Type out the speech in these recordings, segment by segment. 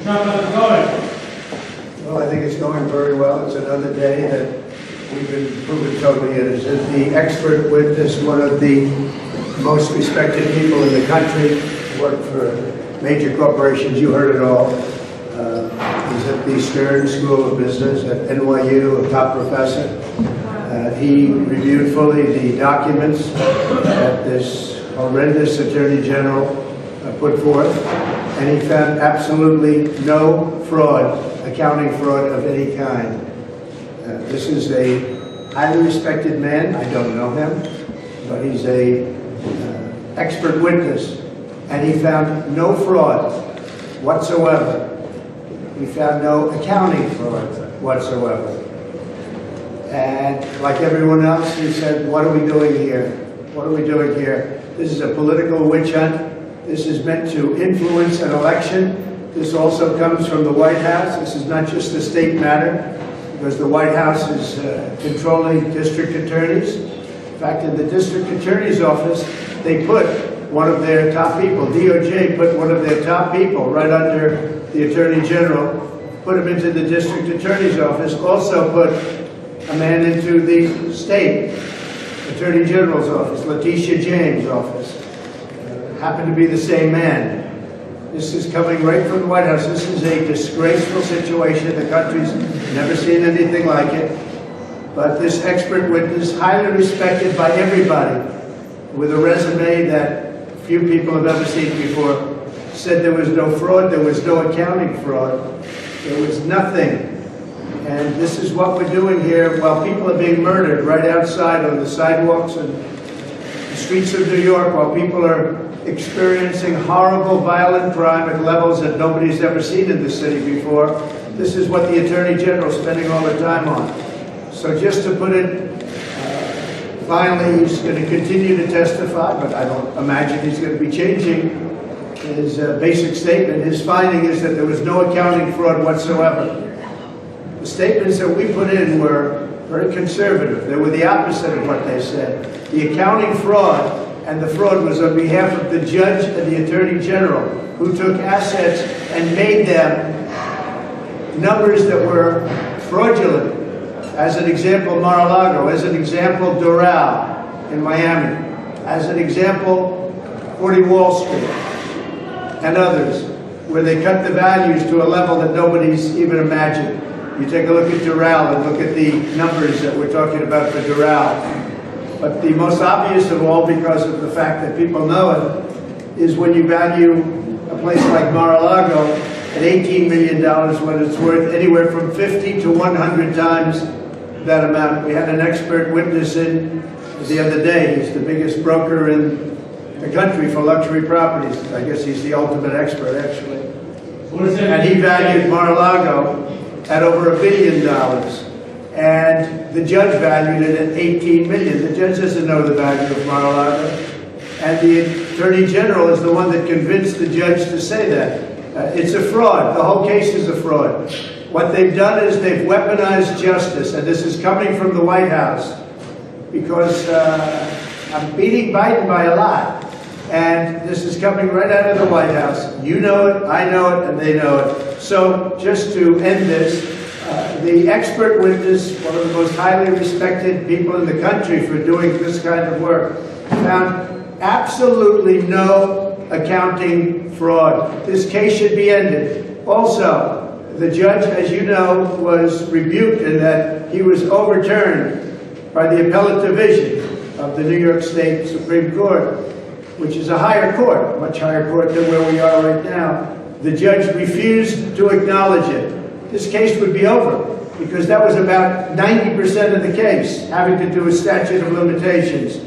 Well, I think it's going very well. It's another day that we've been proven totally innocent. The expert witness, one of the most respected people in the country, worked for major corporations. You heard it all. He's at the Stern School of Business at NYC, a top professor. He reviewed fully the documents that this horrendous Attorney General put forth, and he found absolutely no fraud, accounting fraud of any kind. This is a highly respected man. I don't know him, but he's a expert witness, and he found no fraud whatsoever. He found no accounting fraud whatsoever. And like everyone else, he said, what are we doing here? What are we doing here? This is a political witch hunt. This is meant to influence an election. This also comes from the White House. This is not just a state matter, because the White House is controlling district attorneys. In fact, in the district attorney's office, they put one of their top people. DOJ put one of their top people right under the Attorney General, put him into the district attorney's office, also put a man into the state Attorney General's office, Letitia James' office. Happened to be the same man. This is coming right from the White House. This is a disgraceful situation. The country's never seen anything like it. But this expert witness, highly respected by everybody, with a resume that few people have ever seen before, said there was no fraud, there was no accounting fraud, there was nothing. And this is what we're doing here while people are being murdered right outside on the sidewalks and the streets of New York, while people are experiencing horrible, violent crime at levels that nobody's ever seen in the city before. This is what the Attorney General is spending all the time on. So just to put it, finally, he's going to continue to testify, but I don't imagine he's going to be changing his basic statement. His finding is that there was no accounting fraud whatsoever. The statements that we put in were very conservative. They were the opposite of what they said. The accounting fraud, and the fraud was on behalf of the judge and the Attorney General, who took assets and made them numbers that were fraudulent. As an example, Mar-a-Lago. As an example, Doral in Miami. As an example, 40 Wall Street and others, where they cut the values to a level that nobody's even imagined. You take a look at Doral and look at the numbers that we're talking about for Doral. But the most obvious of all, because of the fact that people know it, is when you value a place like Mar-a-Lago at $18 million when it's worth anywhere from 50 to 100 times that amount. We had an expert witness in the other day. He's the biggest broker in the country for luxury properties. I guess he's the ultimate expert, actually. And he valued Mar-a-Lago at over $1 billion. And the judge valued it at $18 million. The judge doesn't know the value of Mar-a-Lago. And the Attorney General is the one that convinced the judge to say that. It's a fraud. The whole case is a fraud. What they've done is they've weaponized justice, and this is coming from the White House, because I'm beating Biden by a lot, and this is coming right out of the White House. You know it, I know it, and they know it. So just to end this, the expert witness, one of the most highly respected people in the country for doing this kind of work, found absolutely no accounting fraud. This case should be ended. Also, the judge, as you know, was rebuked in that he was overturned by the appellate division of the New York State Supreme Court, which is a higher court, much higher court than where we are right now. The judge refused to acknowledge it. This case would be over, because that was about 90% of the case, having to do with statute of limitations.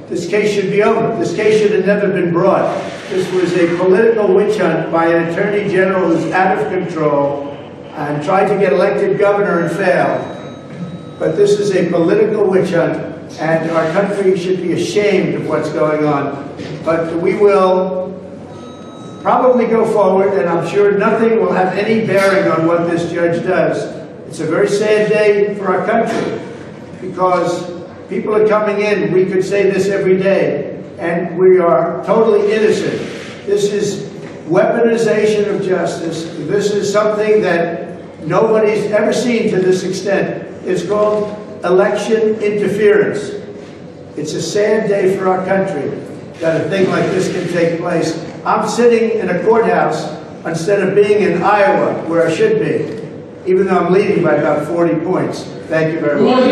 This case should be over. This case should have never been brought. This was a political witch hunt by an Attorney General who's out of control and tried to get elected governor and failed. But this is a political witch hunt, and our country should be ashamed of what's going on. But we will probably go forward, and I'm sure nothing will have any bearing on what this judge does. It's a very sad day for our country, because people are coming in. We could say this every day, and we are totally innocent. This is weaponization of justice. This is something that nobody's ever seen to this extent. It's called election interference. It's a sad day for our country that a thing like this can take place. I'm sitting in a courthouse instead of being in Iowa, where I should be, even though I'm leading by about 40 points. Thank you very much.